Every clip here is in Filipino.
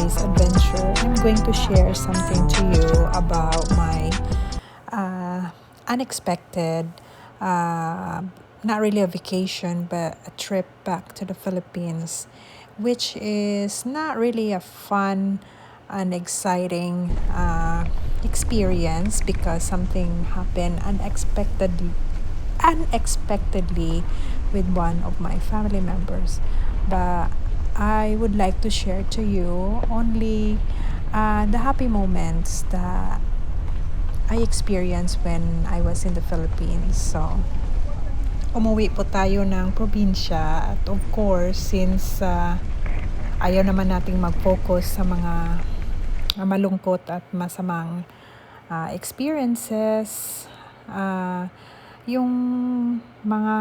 today's adventure, I'm going to share something to you about my unexpected, not really a vacation, but a trip back to the Philippines, which is not really a fun and exciting experience because something happened unexpectedly with one of my family members. But I would like to share to you only the happy moments that I experienced when I was in the Philippines. So, umuwi po tayo ng probinsya at of course, since ayaw naman nating mag-focus sa mga malungkot at masamang experiences, yung mga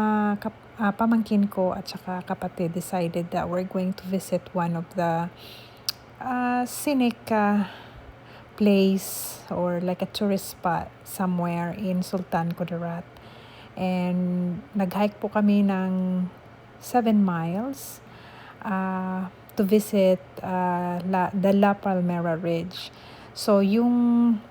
pamangkin ko at saka kapatid decided that we're going to visit one of the scenic place or like a tourist spot somewhere in Sultan Kudarat. And nag-hike po kami ng 7 miles to visit the La Palmera Ridge. So yung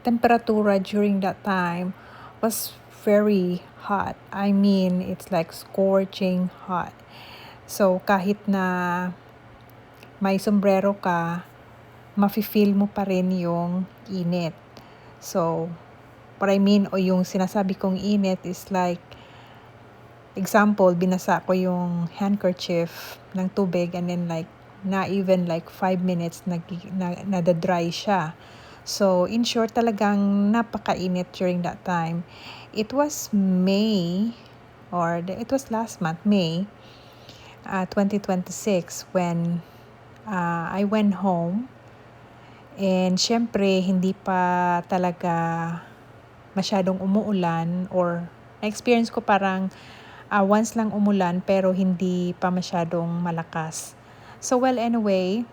temperatura during that time was very hot. I mean, it's like scorching hot. So kahit na may sombrero ka, mafe-feel mo pa rin yung init. So what I mean o yung sinasabi kong init is like, example, binasa ko yung handkerchief ng tubig and then like, not even like 5 minutes nadadry siya. So, in short, talagang napakainit during that time. It was May, it was last month, May 2026, when I went home. And syempre, hindi pa talaga masyadong umuulan, or na-experience ko parang once lang umulan pero hindi pa masyadong malakas. So, well, anyway,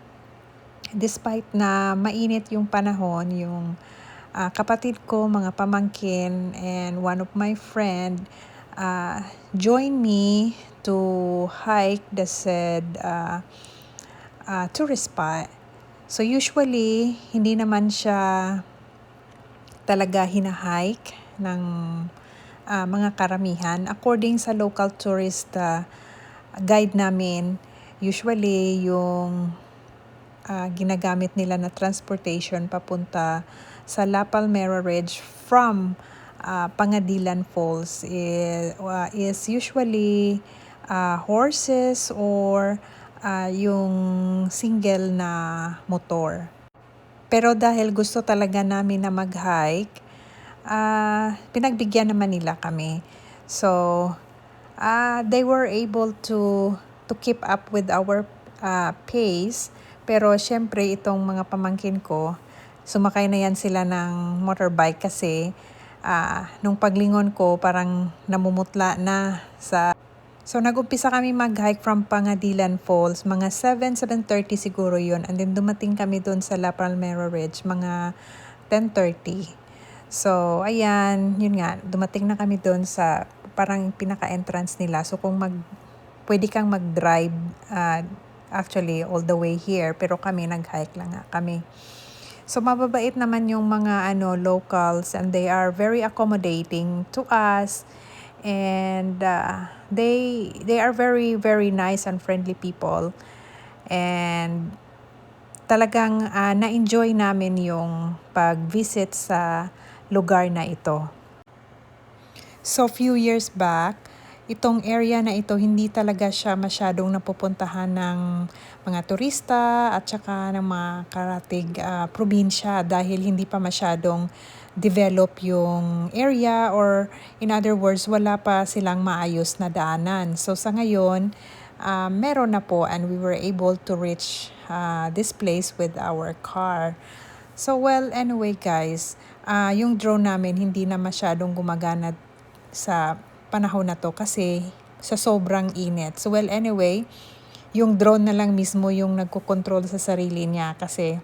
despite na mainit yung panahon, yung kapatid ko, mga pamangkin, and one of my friend joined me to hike the said tourist spot. So usually, hindi naman siya talaga hinahike ng mga karamihan. According sa local tourist guide namin, usually yung ginagamit nila na transportation papunta sa La Palmera Ridge from Pangadilan Falls is usually horses or yung single na motor. Pero dahil gusto talaga namin na mag-hike, pinagbigyan naman nila kami. So, they were able to keep up with our pace. Pero syempre itong mga pamangkin ko, sumakay na yan sila ng motorbike kasi nung paglingon ko parang namumutla na sa... So nag-umpisa kami mag-hike from Pangadilan Falls, mga 7:30 siguro yun. And then dumating kami doon sa La Palmera Ridge, mga 10:30. So ayan, yun nga, dumating na kami doon sa parang pinaka-entrance nila. So kung pwede kang mag-drive actually all the way here, pero kami nag-hike lang nga kami. So mababait naman yung mga locals, and they are very accommodating to us. And they are very, very nice and friendly people. And talagang na-enjoy namin yung pag-visit sa lugar na ito. So few years back, itong area na ito, hindi talaga siya masyadong napupuntahan ng mga turista at saka ng mga karatig probinsya dahil hindi pa masyadong develop yung area, or in other words, wala pa silang maayos na daanan. So sa ngayon, meron na po, and we were able to reach this place with our car. So well, anyway guys, yung drone namin hindi na masyadong gumagana sa panahon na to kasi sa sobrang init. So well, anyway, yung drone na lang mismo yung nagko-control sa sarili niya kasi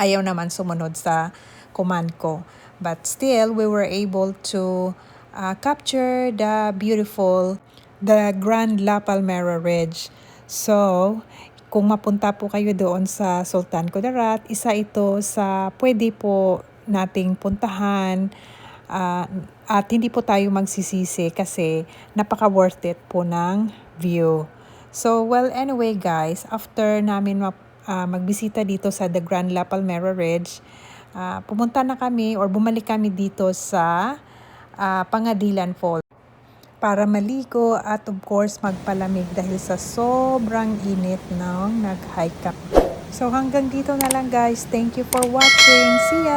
ayaw naman sumunod sa command ko. But still, we were able to capture the Grand La Palmera Ridge. So, kung mapunta po kayo doon sa Sultan Kudarat, isa ito sa pwede po nating puntahan at hindi po tayo magsisisi kasi napaka worth it po ng view. So well anyway guys, after namin magbisita dito sa The Grand La Palmera Ridge, pumunta na kami or bumalik kami dito sa Pangadilan Falls para maligo at of course magpalamig dahil sa sobrang init ng nag-hike up. So hanggang dito na lang guys. Thank you for watching. See ya!